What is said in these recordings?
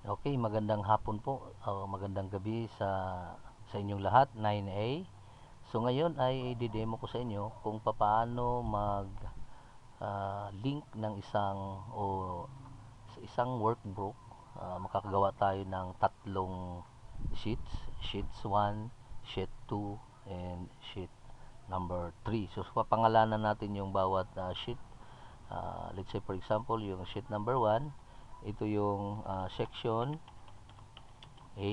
Okay, magandang hapon po o magandang gabi sa inyong lahat, 9A. So ngayon ay i-demo ko sa inyo kung paano link ng sa isang workbook. Makakagawa tayo ng tatlong sheets, sheets 1, sheet 2, and sheet number 3. So papangalanan natin yung bawat sheet. Let's say for example, yung sheet number 1, ito yung section A.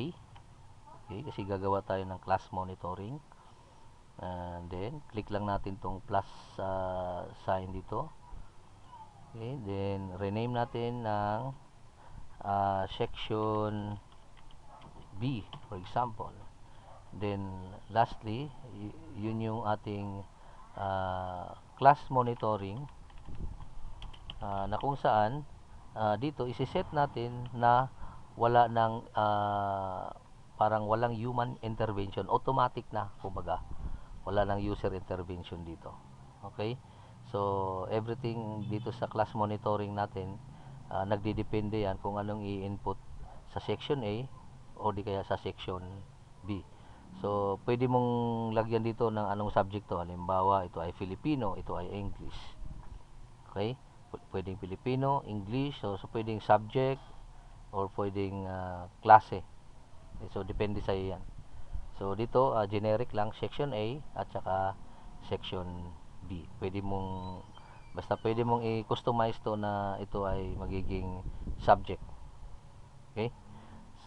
Okay, kasi gagawa tayo ng class monitoring. And then, click lang natin tong plus sign dito. Okay, then rename natin ng section B, for example. Then, lastly, yun yung ating class monitoring na kung saan dito isi-set natin na wala ng parang walang human intervention, automatic na kumbaga. Wala ng user intervention dito. Okay? So, everything dito sa class monitoring natin, nagdidepende yan kung anong i-input sa section A o di kaya sa section B. So, pwede mong lagyan dito ng anong subjecto. Halimbawa, ito ay Filipino, ito ay English. Okay? Pwedeng Filipino, English, so pwedeng subject or pwedeng klase. Okay, so, depende sa iyo yan. So, dito, generic lang, section A at saka section B. Basta pwede mong i-customize to na ito ay magiging subject. Okay?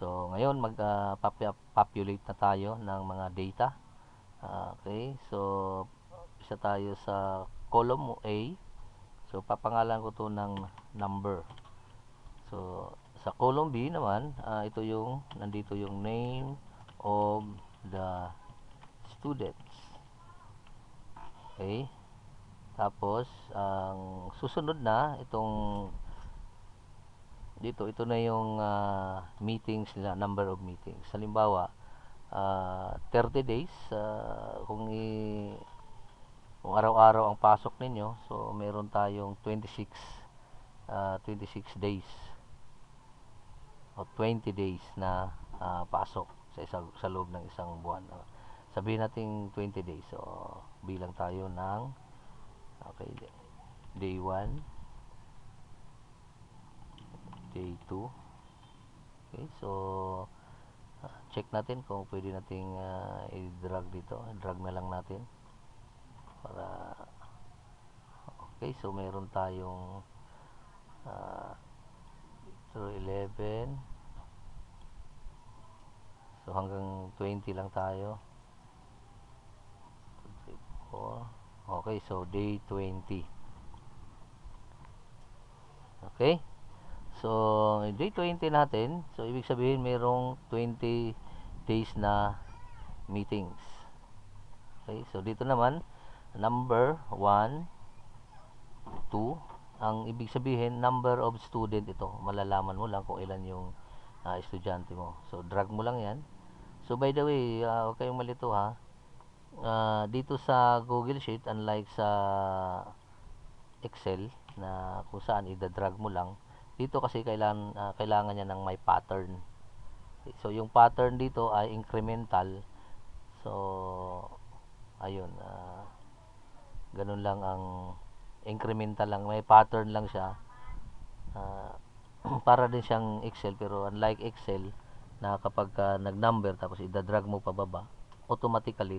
So, ngayon, mag-populate na tayo ng mga data. Okay? So, isa tayo sa column A. So, papangalan ko to ng number. So, sa column B naman, nandito yung name of the students. Okay? Tapos, ang susunod na, ito na yung meetings nila, number of meetings. Halimbawa, 30 days, kung araw-araw ang pasok ninyo, so meron tayong 26 days o 20 days na pasok sa loob ng isang buwan. Sabihin natin 20 days. So, bilang tayo ng okay, day 1, day 2. Okay, so check natin kung pwede nating i-drag dito. Drag na lang natin para okay, so meron tayong through 11. So hanggang 20 lang tayo. 2, 3, 4. Okay, so day 20. Okay? So, day 20 natin, so ibig sabihin mayroong 20 days na meetings. Okay, so dito naman, number 1, 2, ang ibig sabihin, number of student ito. Malalaman mo lang kung ilan yung estudyante mo. So, drag mo lang yan. So, by the way, huwag kayong malito ha. Dito sa Google Sheet, unlike sa Excel, na kung saan i-drag mo lang, dito kasi kailangan niya ng may pattern. So, yung pattern dito ay incremental. So, ayun, ganun lang ang incremental lang. May pattern lang siya. Para din siyang Excel, pero unlike Excel, na kapag nag-number tapos i-drag mo pababa, automatically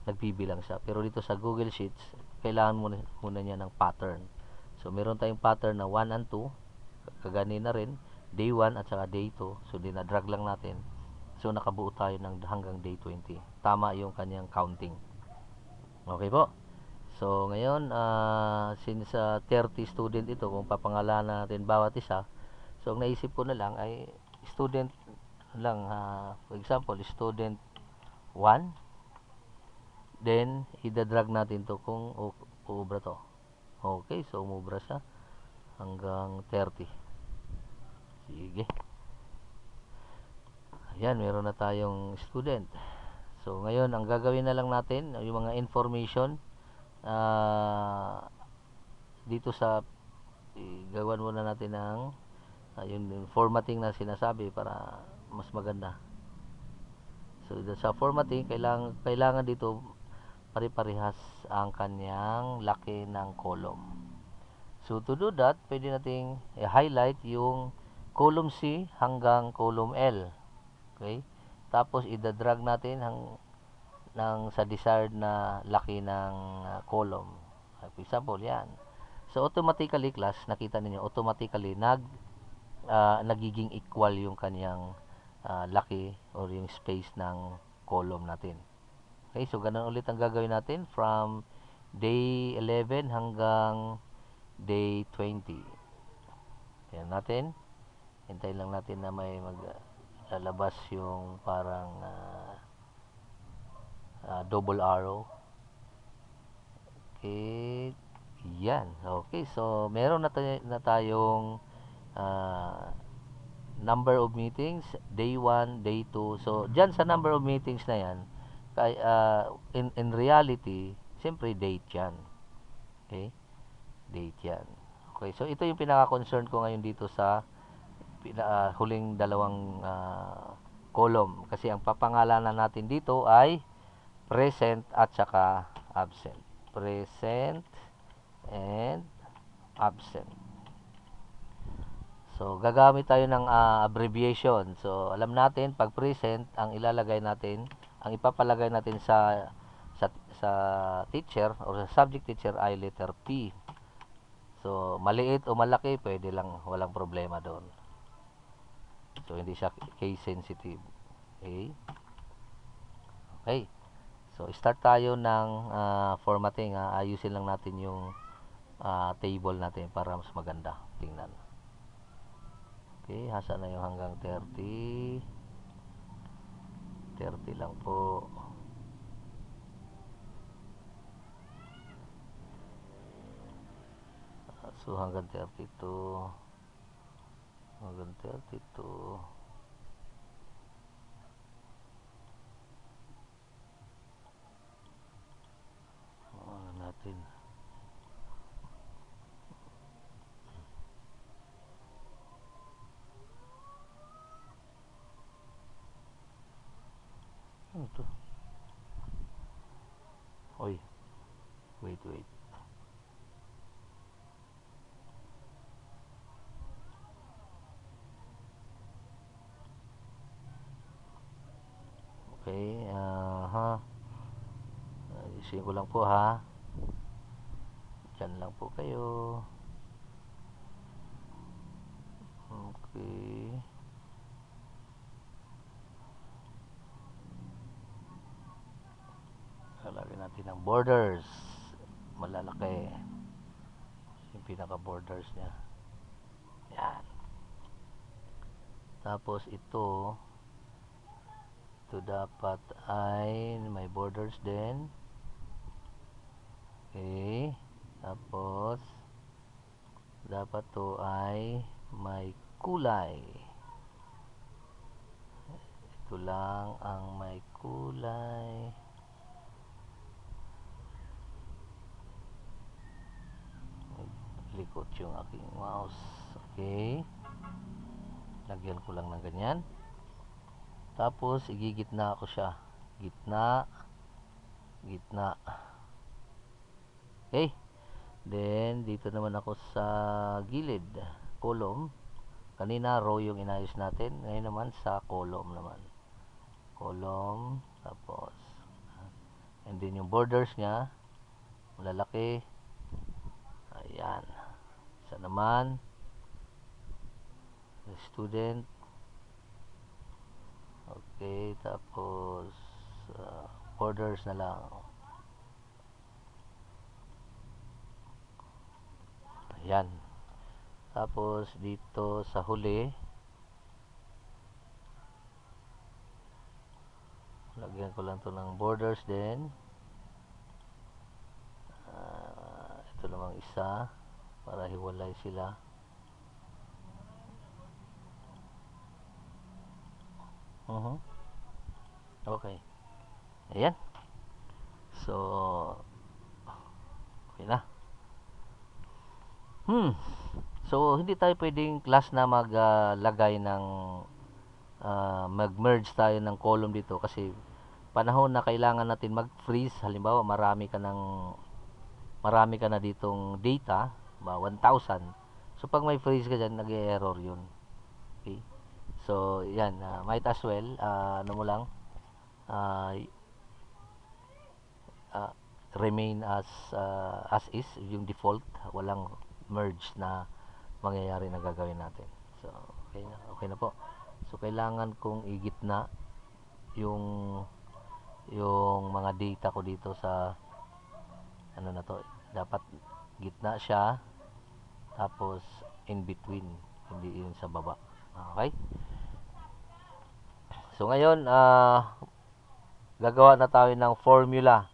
nagbibilang siya. Pero dito sa Google Sheets, kailangan muna niya ng pattern. So, meron tayong pattern na 1 and 2. Kaganina rin, day 1 at saka day 2. So, dinadrag lang natin. So, nakabuo tayo hanggang day 20. Tama yung kanyang counting. Okay po. So, ngayon, since 30 student ito, kung papangalanan natin bawat isa, so, ang naisip ko na lang ay student lang. For example, student 1. Then, i-drag natin to kung uubra to. Okay, so umubra siya hanggang 30. Sige. Ayan, meron na tayong student. So, ngayon, ang gagawin na lang natin, yung mga information, dito gawan muna natin ng yung formatting na sinasabi para mas maganda. So sa formatting, kailangan dito pare-parehas ang kanyang laki ng column. So to do that, pwede nating i-highlight yung column C hanggang column L. Okay? Tapos i-drag natin sa desired na laki ng column. For example, yan. So automatically class, nakita niyo automatically nagiging equal yung kanyang laki or yung space ng column natin. Okay, so ganun ulit ang gagawin natin from day 11 hanggang day 20. Yan natin. Hintayin lang natin na may lalabas yung parang double arrow. Okay. Yan. Okay, so meron na tayong number of meetings, day 1, day 2. So, dyan sa number of meetings na yan, in reality, siyempre date yan. Okay? Date yan. Okay, so ito yung pinaka-concern ko ngayon dito sa huling dalawang column. Kasi ang papangalanan natin dito ay present at saka absent. Present and absent. So, gagamit tayo ng abbreviation. So, alam natin, pag present, ang ipapalagay natin sa teacher or sa subject teacher ay letter P. So, maliit o malaki, pwede lang, walang problema doon. So, hindi siya case sensitive. Okay? Okay. So, start tayo ng formatting. Ayusin lang natin yung table natin para mas maganda tingnan. Okay, hasa na yung hanggang 30. 30 lang po. So, hanggang 32. Hanggang 32. Ano natin? Ano to? Oy. Wait. Okay, ayusin ko lang po ha. Diyan lang po kayo. Okay. Lalagyan natin ng borders. Malalaki. Yung pinaka-borders niya. Yan. Tapos ito dapat ay may borders din. Okay. Tapos dapat to ay may kulay. Ito lang ang may kulay. Likot yung aking mouse. Okay. Lagyan ko lang ng ganyan. Tapos igigitna ko siya. Gitna. Okay. Then dito naman ako sa gilid, column. Kanina row yung inayos natin. Ngayon naman sa column naman. Column. Tapos and then yung borders niya malalaki. Ayan. Isa naman student. Okay, tapos borders na lang. Ayan. Tapos dito sa huli lagyan ko lang to ng borders din. Ito namang isa para hiwalay sila. Okay. Ayan. So, okay na. So, hindi tayo pwedeng class na maglagay ng mag-merge tayo ng column dito kasi panahon na kailangan natin mag-freeze, halimbawa marami ka na ditong data, 1,000. So, pag may freeze ka dyan, nag-error yun. Okay? So, yan, might as well, ano mo lang, uh, uh, remain as is, yung default, walang merge na mangyayari na gagawin natin. So, okay na po. So, kailangan kong igitna yung mga data ko dito sa ano na to, dapat gitna siya, tapos in between, hindi yun sa baba. Okay? So, ngayon, gagawa na tayo ng formula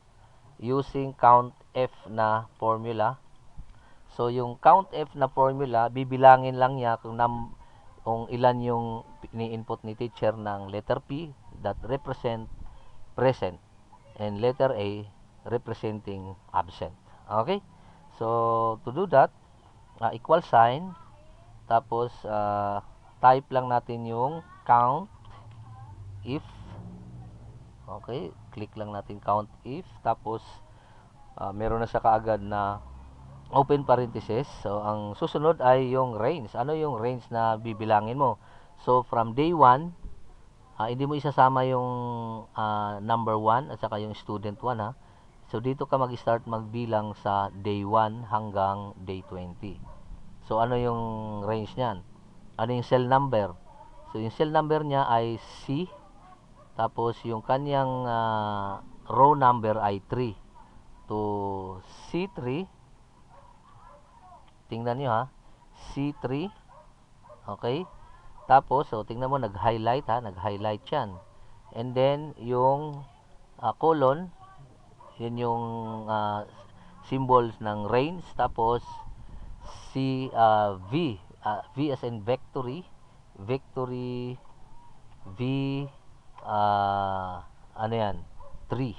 using COUNTF na formula. So, yung COUNTF na formula, bibilangin lang niya kung ilan yung ni-input ni teacher ng letter P that represent present and letter A representing absent. Okay? So, to do that, equal sign, tapos type lang natin yung count if. Okay, click lang natin count if, tapos meron na siya kaagad na open parenthesis. So, ang susunod ay yung range. Ano yung range na bibilangin mo? So, from day 1, hindi mo isasama yung number 1 at saka yung student 1, ha. So, dito ka mag-start magbilang sa day 1 hanggang day 20. So, ano yung range niyan? Ano yung cell number? So, yung cell number niya ay C. Tapos, yung kanyang row number ay 3. To C3, tingnan nyo, ha, C3, okay? Tapos, so, tingnan mo, nag-highlight, ha, nag-highlight yan. And then, yung colon, yun yung symbols ng range. Tapos, V, V as in victory, V, ano yan, 3.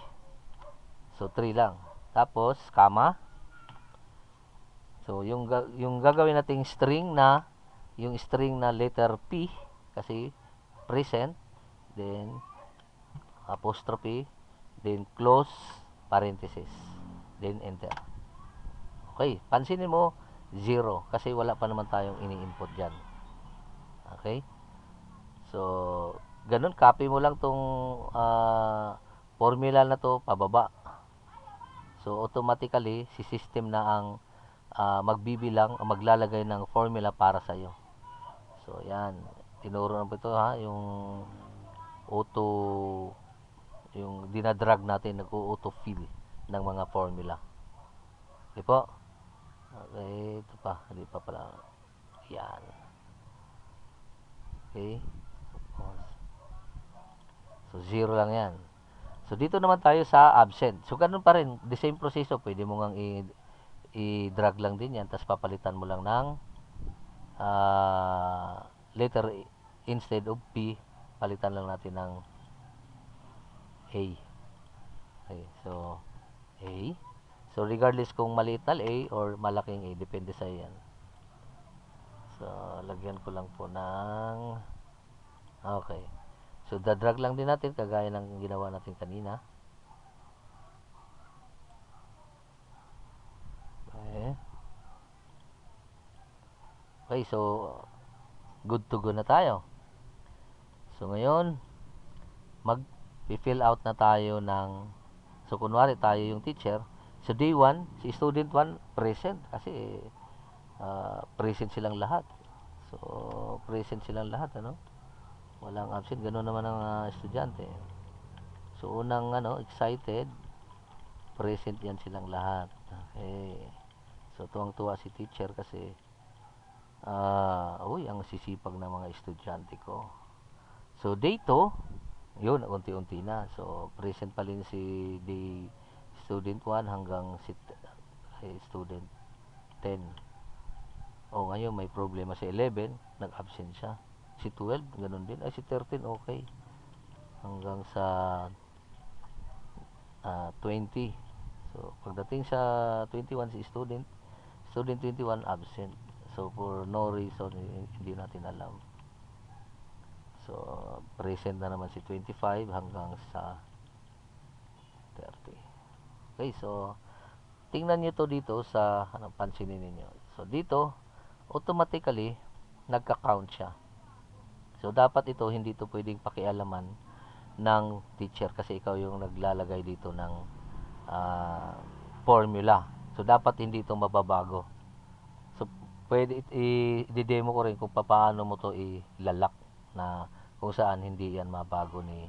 So, 3 lang. Tapos, comma. So, yung gagawin nating string na, yung string na letter P, kasi present, then apostrophe, then close parenthesis, then enter. Okay, pansinin mo, 0, kasi wala pa naman tayong ini-input dyan. Okay? So, ganun, copy mo lang tong formula na to, pababa. So, automatically, si system na ang magbibilang, maglalagay ng formula para sa iyo. So, yan. Tinuro na po ito, ha, yung auto, yung dinadrag natin, nag-auto fill ng mga formula. Okay po? Okay, ito pa. Hindi pa pala. Yan. Okay. So, 0 lang yan. So, dito naman tayo sa absent. So, ganun pa rin. The same proseso. Pwede mo ngang i-drag lang din yan. Tapos, papalitan mo lang ng letter instead of P. Palitan lang natin ng A. Okay. So, A. So, regardless kung maliit na A or malaking A. Depende sa yan. So, lagyan ko lang po ng okay. So, dadrag lang din natin kagaya ng ginawa natin kanina. Okay. Okay, so good to go na tayo. So, ngayon mag-fill out na tayo ng, so kunwari tayo yung teacher. So, day 1, si student 1 present kasi present silang lahat. So, present silang lahat, ano? Walang absent. Ganoon naman ang estudyante. So, unang excited, present yan silang lahat. Okay. So, tuwang-tuwa si teacher kasi uy, ang sisipag ng mga estudyante ko. So, day 2, yun, unti-unti na. So, present pa rin si day student 1 hanggang si student 10. O, ngayon may problema si 11, nag-absent siya. Si 12, ganun din. Ay, si 13, okay. Hanggang sa 20. So, pagdating sa 21, si student 21 absent. So for no reason, hindi natin alam. So present na naman si 25 hanggang sa 30. Okay, so tingnan nyo to dito sa pansinin ninyo. So dito automatically nagka-count siya. So dapat ito hindi to pwedeng pakialaman ng teacher kasi ikaw yung naglalagay dito ng formula. So dapat hindi ito mababago. So pwede i-demo ko rin kung paano mo to ilalak na kung saan hindi yan mabago ni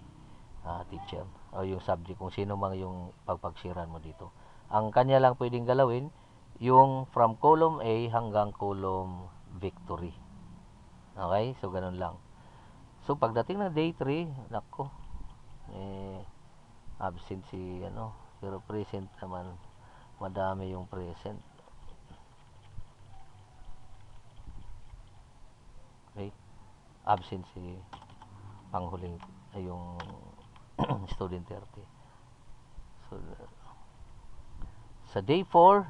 teacher o yung subject kung sino mang yung pagpagsiran mo dito. Ang kanya lang pwedeng galawin yung from column A hanggang column victory. Okay? So ganun lang. So pagdating ng day 3, nako, absent si pero present naman, madami yung present. Okay? Absent si panghuling yung student 30. So sa day 4,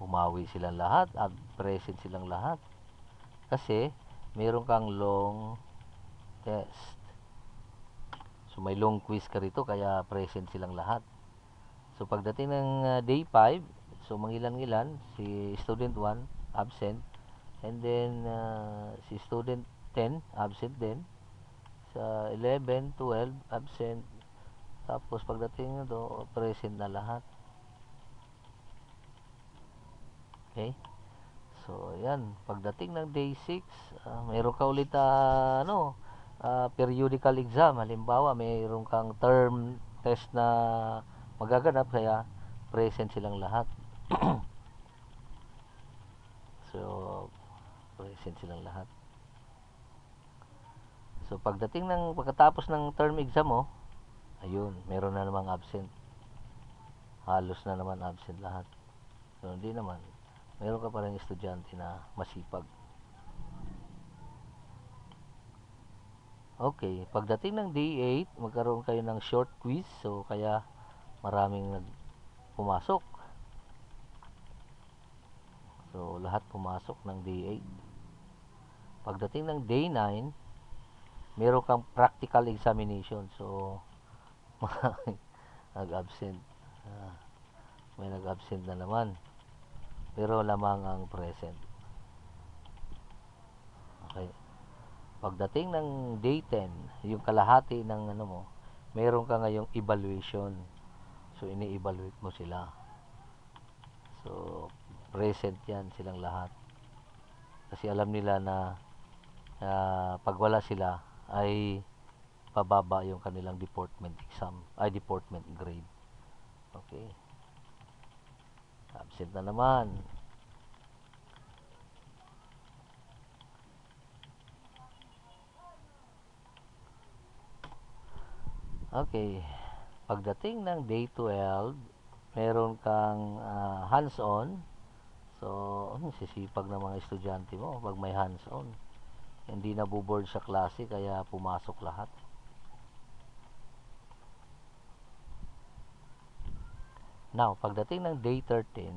umawi silang lahat at present silang lahat. Kasi meron kang long test. So may long quiz ka rito kaya present silang lahat. So pagdating ng day 5, so mangilan-ngilan si student 1 absent, and then si student 10 absent din. Sa 11, 12 absent. Tapos pagdating do present na lahat. Okay? So yan, pagdating ng day 6, mayroon ka ulit periodical exam. Halimbawa, mayroon kang term test na magaganap kaya present silang lahat. So present silang lahat. So pagkatapos ng term exam mo, ayun, meron na namang absent. Halos na naman absent lahat. So hindi naman, meron ka pa rin estudyante na masipag. Okay, pagdating ng day 8, magkaroon kayo ng short quiz. So kaya maraming pumasok. So lahat pumasok ng day 8. Pagdating ng day 9, meron kang practical examination. So nag-absent. May nag-absent na naman. Pero lamang ang present. Okay. Pagdating ng day 10, yung kalahati ng mo, meron ka ngayong evaluation. So ini-evaluate mo sila. So present yan silang lahat. Kasi alam nila na pag wala sila ay pababa yung kanilang deportment exam, deportment grade. Okay. Absent na naman. Okay. Pagdating ng day 12, meron kang hands-on. So, sisipag ng mga estudyante mo pag may hands-on. Hindi nabuboard sa klase kaya pumasok lahat. Now, pagdating ng day 13,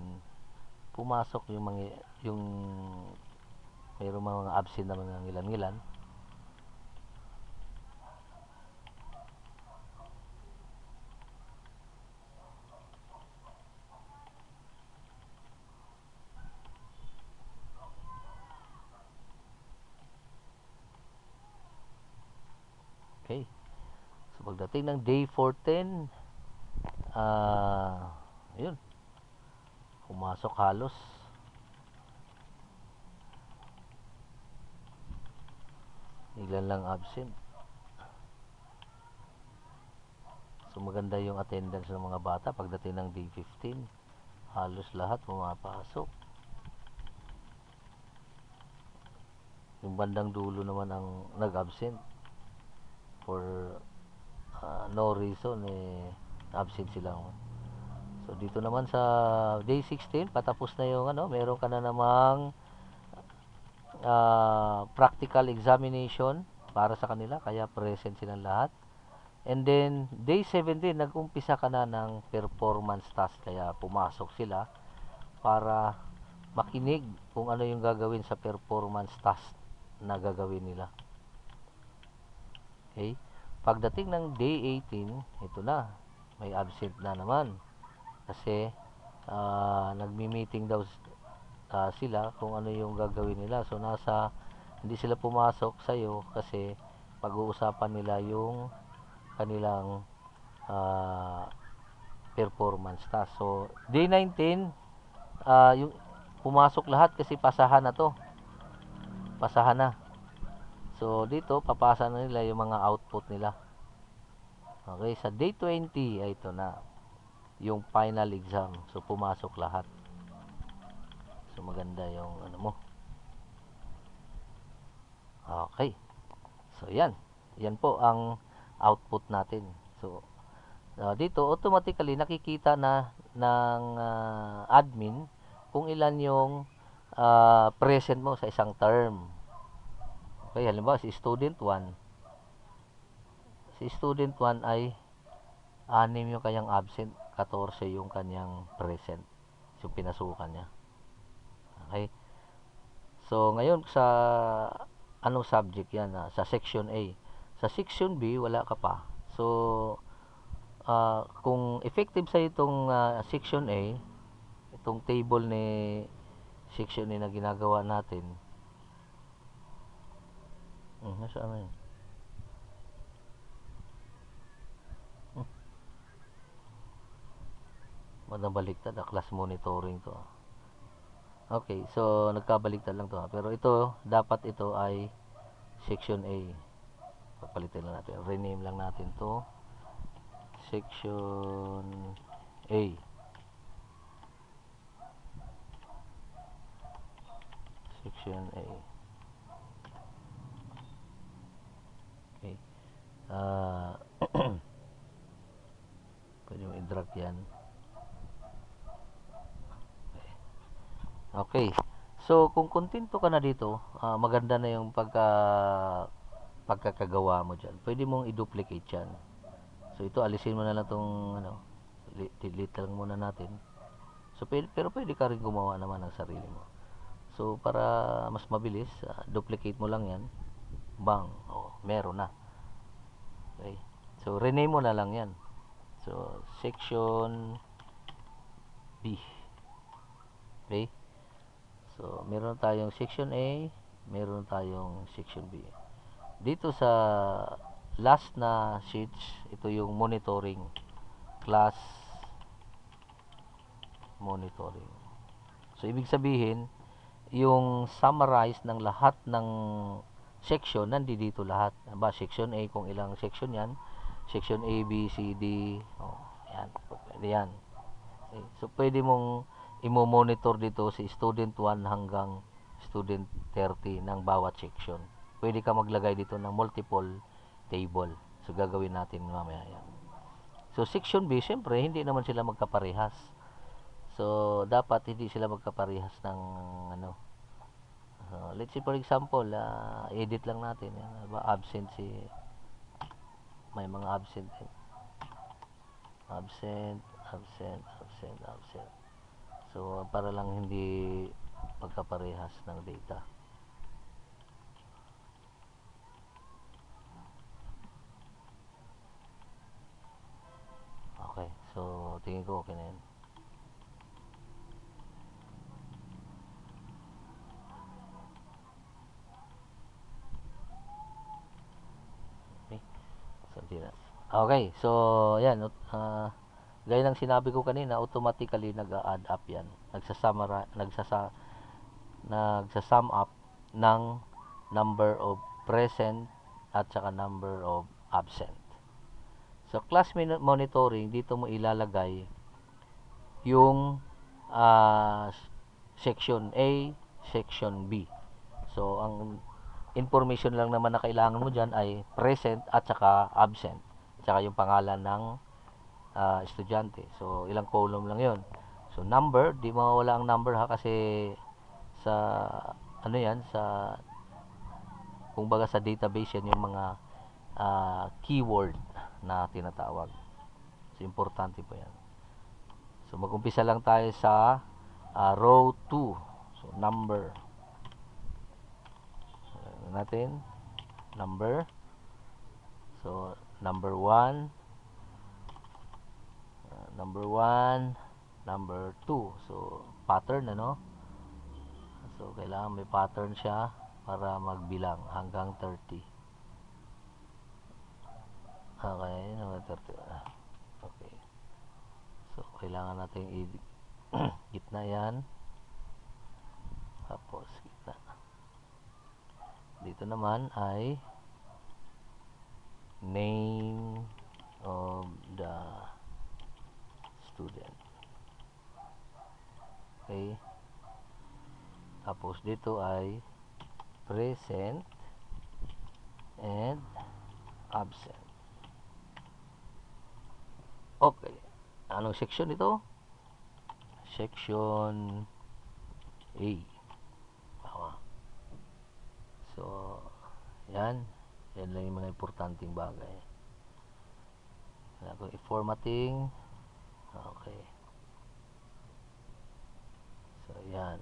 pumasok yung mayroong mga absent na mga ngilan-ngilan. Okay. So, pagdating ng day 14, yun, pumasok halos. Ilan lang absent. So maganda yung attendance ng mga bata pagdating ng day 15. Halos lahat pumapasok. Yung bandang dulo naman ang nag-absent. For no reason, absent sila. So dito naman sa day 16, patapos na yung meron ka na namang practical examination para sa kanila, kaya present silang lahat. And then day 17, nag-umpisa ka na ng performance task, kaya pumasok sila para makinig kung ano yung gagawin sa performance task na gagawin nila. Okay? Pagdating ng day 18, ito na, may absent na naman. Kasi nagmi-meeting daw sila kung ano yung gagawin nila. So hindi sila pumasok sa'yo kasi pag-uusapan nila yung kanilang performance task. So day 19, yung pumasok lahat kasi pasahan na to. Pasahan na. So dito papasa na nila yung mga output nila. Okay, sa day 20 ay ito na yung final exam. So pumasok lahat. So maganda yung ano mo. Okay. So yan. Yan po ang output natin. So dito automatically nakikita na ng admin kung ilan yung present mo sa isang term. Okay, halimbawa si student 1. Si student 1 ay 6 yung kanyang absent, 14 yung kanyang present. So pinasukan niya. Okay? So ngayon sa anong subject yan? Sa section A. Sa section B wala ka pa. So kung effective sa itong section A, itong table ni section A na ginagawa natin. Nasaan yun? Nabaliktad, class monitoring to. Okay, so nagkabaliktad lang to. Pero ito, dapat ito ay section A. Papalitin lang natin. Rename lang natin to section A. Section A. Okay. Pwede mo i-drag yan. Okay. So, kung kontento ka na dito, maganda na yung pagkakagawa mo dyan. Pwede mong i-duplicate yan. So, ito, alisin mo na lang itong, delete lang muna natin. So, pero pwede ka rin gumawa naman ng sarili mo. So, para mas mabilis, duplicate mo lang yan. Bang. Meron na. Okay. So, rename mo na lang yan. So, section B. Okay. So, meron tayong section A, meron tayong section B. Dito sa last na sheets, ito yung monitoring. Class monitoring. So, ibig sabihin, yung summarize ng lahat ng section, nandito lahat. Ba, section A, kung ilang section yan. Section A, B, C, D. Yan. Pwede yan. Okay. So, pwede mong i-monitor dito si student 1 hanggang student 30 ng bawat section. Pwede ka maglagay dito ng multiple table. So, gagawin natin mamaya yan. So, section B, siyempre, hindi naman sila magkaparehas. So, dapat hindi sila magkaparehas ng let's say for example, edit lang natin. Yan. Absent si may mga absent. Absent. So, para lang hindi pagkaparehas ng data. Okay. So, tingin ko okay na yun. Okay. So, okay. So, yan. Gaya ng sinabi ko kanina, automatically nag-add up yan. Nagsasum up ng number of present at saka number of absent. So, class monitoring, dito mo ilalagay yung section A, section B. So, ang information lang naman na kailangan mo dyan ay present at saka absent. Saka yung pangalan ng estudyante. So, ilang column lang yon. So, number, di mawawala ang number ha kasi sa yan, sa kumbaga sa database yan yung mga keyword na tinatawag. So, importante po yan. So, mag-umpisa lang tayo sa row 2. So, number. Natin, number. So, number 1, number 1, number 2. So, pattern, ano? So, kailangan may pattern siya para magbilang hanggang 30. Okay, number 30. Okay. So, kailangan natin gitna yan. Tapos, gitna. Dito naman ay name of the student. Okay. Tapos dito ay present and absent. Okay. Anong section ito? Section A. So, yan. Yan lang yung mga importanteng bagay. Kailangan ko i-formatting. Okay. So, yan.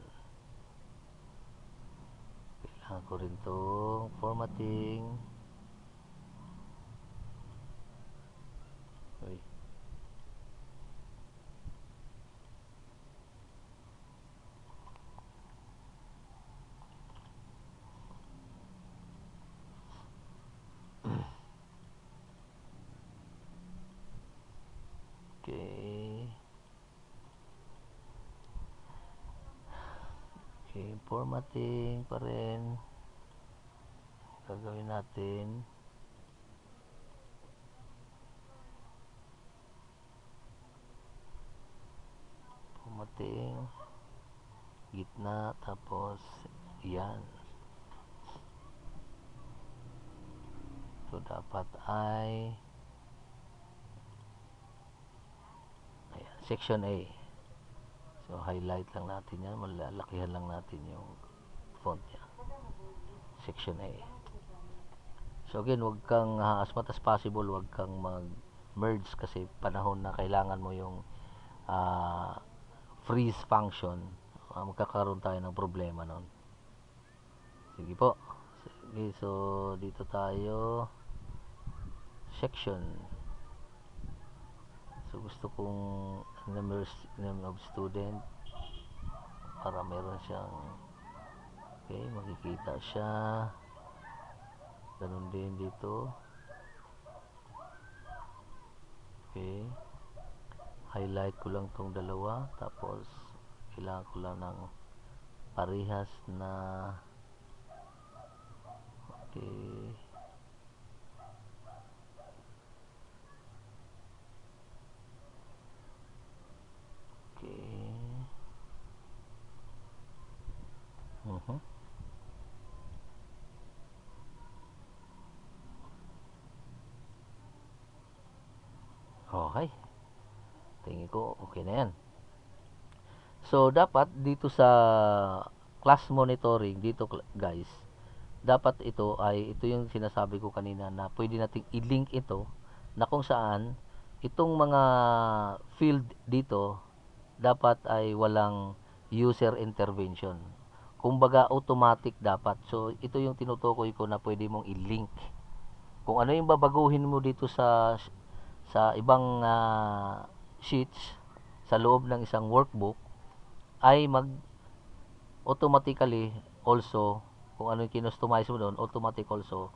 Kailangan ko rin to formatting. Uy. Okay. Okay, formatting pa rin. Gagawin natin. Formatting. Gitna, tapos yan. So, dapat ay ayan, section A. So, highlight lang natin yan. Malalakihan lang natin yung font niya. Section A. So, again, wag kang, as much as possible, wag kang mag-merge kasi panahon na kailangan mo yung freeze function. Magkakaroon tayo ng problema nun. Sige po. Sige, so, dito tayo. Section. So, gusto kong name of student para meron siyang okay, makikita siya. Ganun din dito. Okay. Highlight ko lang tong dalawa. Tapos, kailangan ko lang ng parehas na okay. Okay. Okay. Tingin ko okay na yan. So, dapat dito sa class monitoring, dito guys, dapat ito yung sinasabi ko kanina na pwede nating i-link ito na kung saan itong mga field dito dapat ay walang user intervention. Kumbaga automatic dapat. So, ito yung tinutukoy ko na pwede mong i-link. Kung ano yung babaguhin mo dito sa ibang sheets sa loob ng isang workbook ay automatically also kung ano yung kinustomize mo doon, automatic also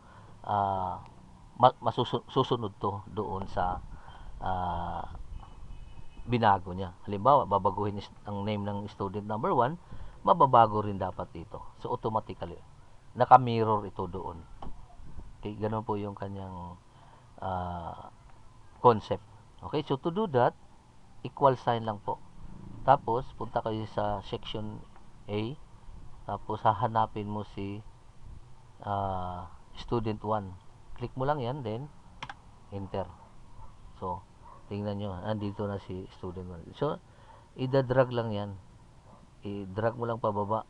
masusunod to doon sa binago niya. Halimbawa, babaguhin ang name ng student number 1, mababago rin dapat dito. So, automatically, naka-mirror ito doon. Okay, ganun po yung kanyang concept. Okay, so to do that, equal sign lang po. Tapos, punta kayo sa section A. Tapos, hahanapin mo si student 1. Click mo lang yan, then, enter. So, tingnan nyo, andito na si student 1. So, ida-drag lang yan. I-drag mo lang pababa.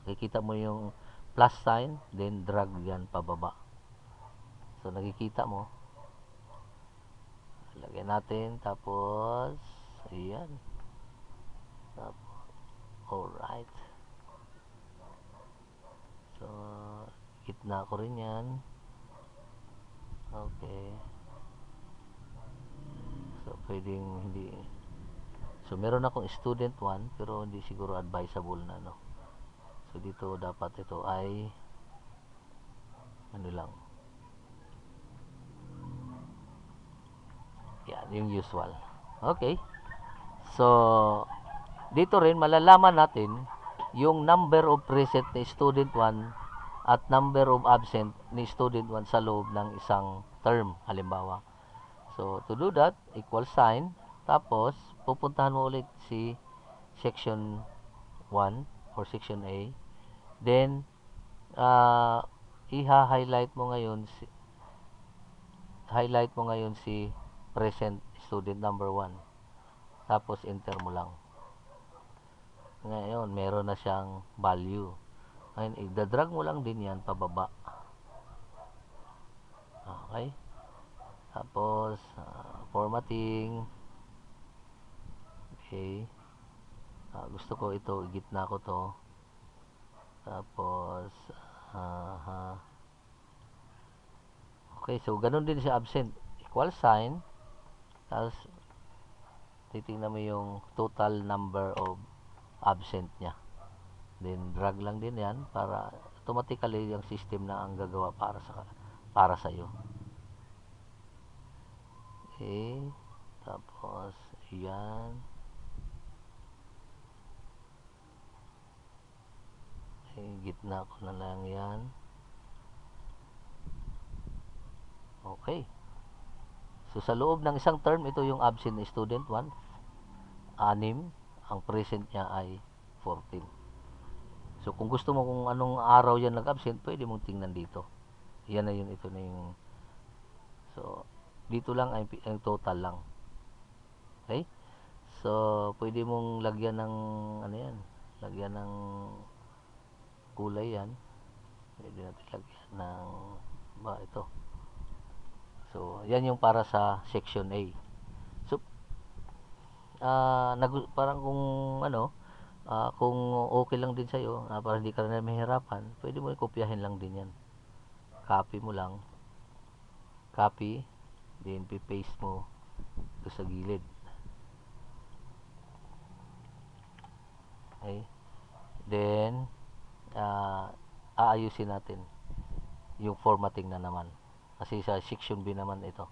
Nakikita mo yung plus sign, then drag yan pababa. So, nakikita mo. Lagyan natin, tapos, ayan. Alright. So, gitna ko rin yan. Okay. So, pwedeng hindi. So, meron akong student 1, pero hindi siguro advisable na, no? So, dito dapat ito ay ano lang. Yan, yung usual. Okay. So, dito rin malalaman natin yung number of present ni student 1 at number of absent ni student 1 sa loob ng isang term, halimbawa. So, to do that, equal sign. Tapos, pupuntahan mo ulit si section 1 or section A. Then, highlight mo ngayon si present student number 1. Tapos, enter mo lang. Ngayon, meron na siyang value. Ngayon, i-drag mo lang din yan pababa. Okay? Tapos, formatting. Okay. Gusto ko ito, gitna ko to. Tapos, okay, so ganun din siya absent. Equal sign. Tapos, titingnan mo yung total number of absent niya. Then, drag lang din yan para automatically yung system na ang gagawa para sa iyo. Okay. Tapos, yan. Gitna ko na lang yan. Okay. So, sa loob ng isang term, ito yung absent na student 1. 6. Ang present niya ay 14. So, kung gusto mo kung anong araw yan nag-absent, pwede mong tingnan dito. Yan na yun, ito na yung... So, dito lang ay total lang. Okay? So, pwede mong lagyan ng... Ano yan? Lagyan ng... kulay yan. Pwede natin lagyan ng ito. So, yan yung para sa section A. So, parang kung kung okay lang din sa'yo, para hindi ka na mahirapan, pwede mo i-kopyahin lang din yan. Copy mo lang. Copy. Then, paste mo ito sa gilid. Okay. Then, aayusin natin yung formatting na naman kasi sa section B naman ito.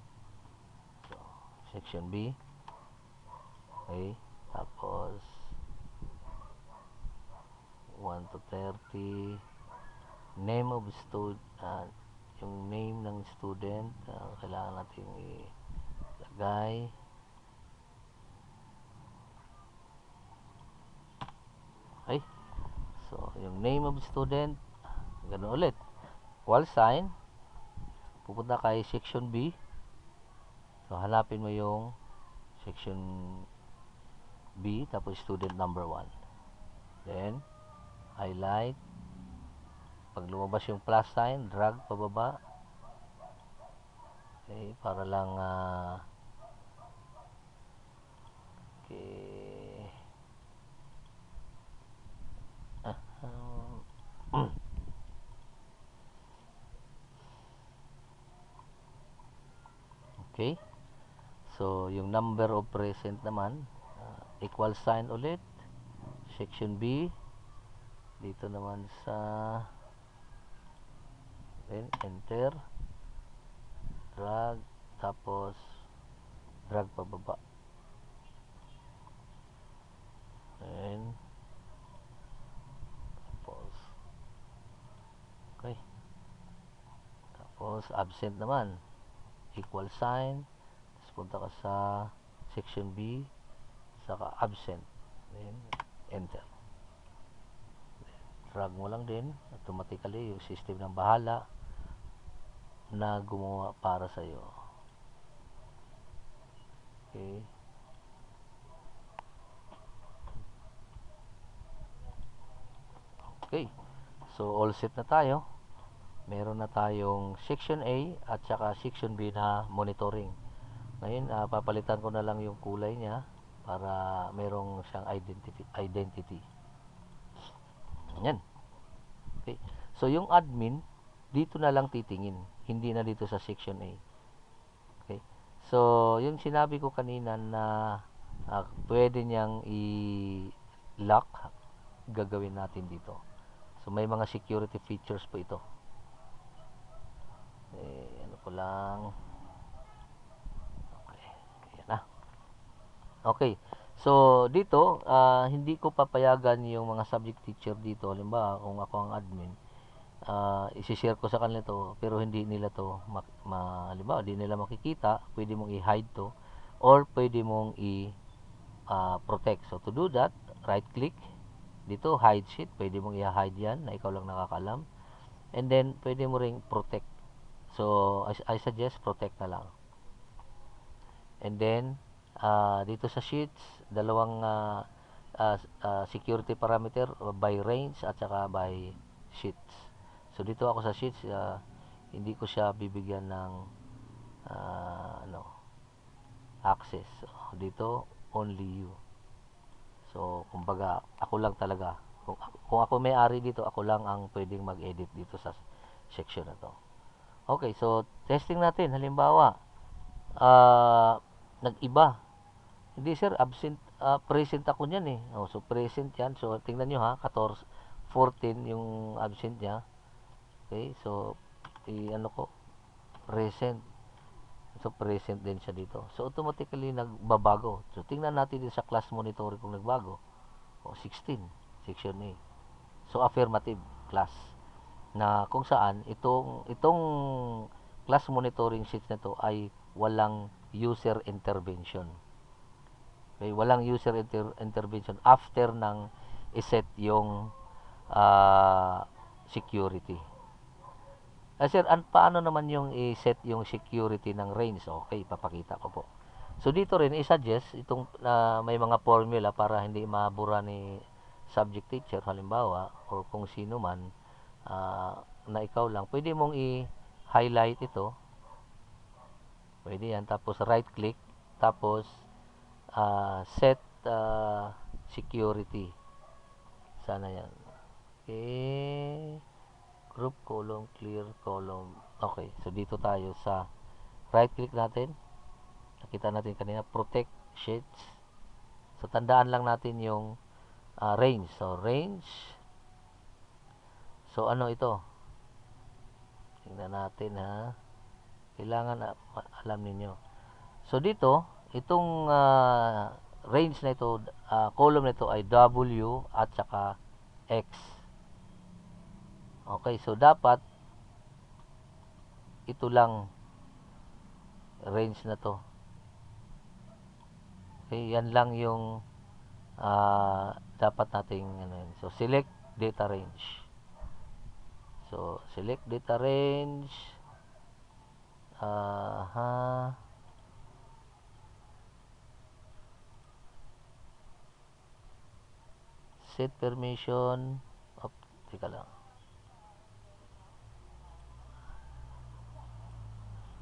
So, section B. Okay, tapos 1 to 30, name of student, yung name ng student, kailangan natin ilagay. Okay, so yung name of student, ganun ulit, equal sign, pupunta kay section B. So, hanapin mo yung section B, tapos student number 1. Then, highlight. Pag lumabas yung plus sign, drag pababa. Okay, para lang okay. Okay. So, yung number of present naman, equal sign ulit. Section B. Dito naman sa then, enter. Drag. Tapos, drag pababa. And, tapos, okay. Tapos, absent naman. Equal sign. Tapos, punta ka sa section B. Saka absent. Then, enter. Drag mo lang din. Automatically, yung system ng bahala na gumawa para sa iyo. Okay. Okay. So, all set na tayo. Meron na tayong section A at saka section B na monitoring. Ngayon, papalitan ko na lang yung kulay niya para merong siyang identity. Yan. Okay. So, So, yung admin, dito na lang titingin. Hindi na dito sa section A. Okay? So, yung sinabi ko kanina na pwede niyang i-lock, gagawin natin dito. So, may mga security features po ito. Ano ko lang. Okay. Ayan na. Okay. So, dito, hindi ko papayagan yung mga subject teacher dito. Halimbawa, kung ako ang admin, isi-share ko sa kanila to, pero hindi nila to, halimbawa, hindi nila makikita. Pwede mong i-hide to, or pwede mong i-protect. So, to do that, right-click. Dito, hide sheet. Pwede mong i-hide yan, na ikaw lang nakakalam. And then, pwede mo ring protect. So, I suggest protect na lang. And then, dito sa sheets, dalawang security parameter by range at saka by sheets. So, dito ako sa sheets, hindi ko siya bibigyan ng access. So, dito, only you. So, kumbaga, ako lang talaga. Kung ako may-ari dito, ako lang ang pwedeng mag-edit dito sa section na to. Okay, so, testing natin. Halimbawa, nag-iba. Hindi sir, absent, present ako niyan eh. Oh, so present yan. So tingnan nyo ha, 14 yung absent niya. Okay, so ano ko, present. So present din siya dito. So automatically nagbabago. So tingnan natin din sa class monitoring kung nagbago. Oh, 16, section A. So affirmative class na kung saan itong class monitoring sheets na to ay walang user intervention. Okay, walang user intervention after ng iset yung security. Sir, paano naman yung i-set yung security ng range? Okay, papakita ko po. So, dito rin, i-suggest itong may mga formula para hindi mabura ni subject teacher, halimbawa, or kung sino man, na ikaw lang. Pwede mong i-highlight ito. Pwede yan. Tapos, right-click. Tapos, set security. Sana yan. Okay. Group, column, clear, column. Okay. So, dito tayo sa right-click natin. Nakita natin kanina, protect sheets. So, tandaan lang natin yung range. So, range. So, ano ito? Tingnan natin ha. Kailangan alam ninyo. So, dito, itong range na ito, column na ito ay W at saka X. Okay, so dapat ito lang range na to. Okay, yan lang yung dapat nating so select data range. So select data range. Set permission. Teka lang.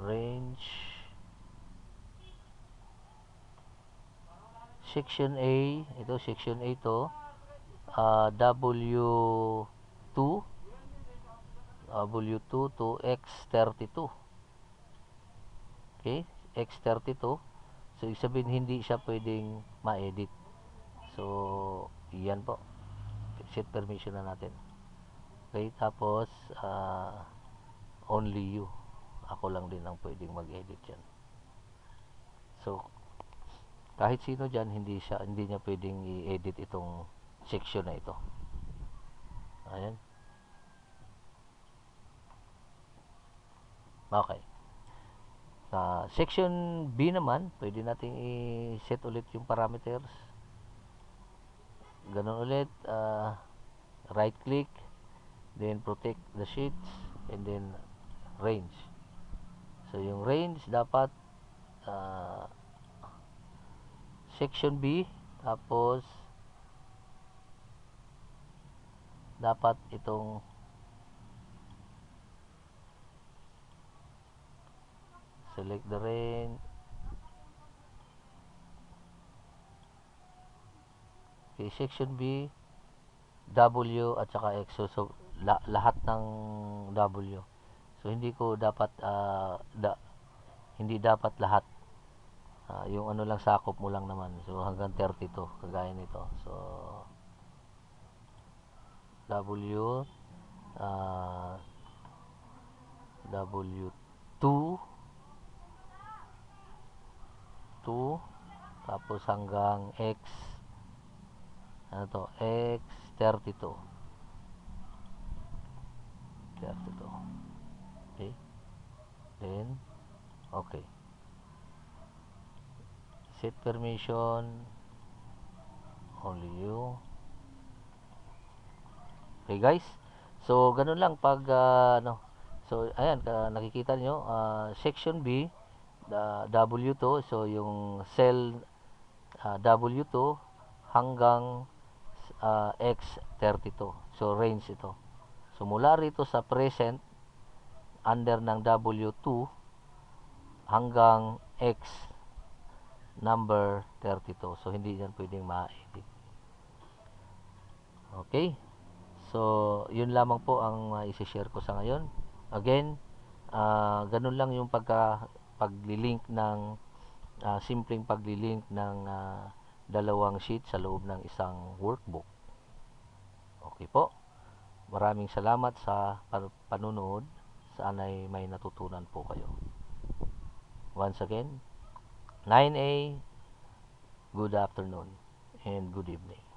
Range. Section A. Ito, section A to. W2. W2 to X32. Okay? X32. So, ibig sabihin, hindi siya pwedeng ma-edit. So, yan po. Set permission na natin. Okay? Tapos, only you. Ako lang din ang pwedeng mag-edit dyan. So, kahit sino dyan, hindi niya pwedeng i-edit itong section na ito. Ayan. Okay. Sa section B naman, pwede nating i-set ulit yung parameters. Ganun ulit. Right click, then protect the sheets, and then range. So, yung range dapat section B, tapos dapat itong select the range. Okay, section B, W at saka X. So lahat ng W. So hindi ko dapat hindi dapat lahat. Yung ano lang sakop mo lang naman. So hanggang 32 kagaya nito. So W W2 tapos hanggang X ano to X32 okay, then okay, set permission only you. Okay guys, so ganun lang pag so ayan, nakikita nyo section B W2, so yung cell W2 hanggang X32, so range ito. So mula rito sa present under ng W2 hanggang X number 32, so hindi yan pwedeng ma-edit. Okay, so yun lamang po ang isi-share ko sa ngayon. Again, ganun lang yung paglilink ng simpleng paglilink ng dalawang sheet sa loob ng isang workbook. Okay po. Maraming salamat sa panunood. Sana'y may natutunan po kayo. Once again, 9A, good afternoon and good evening.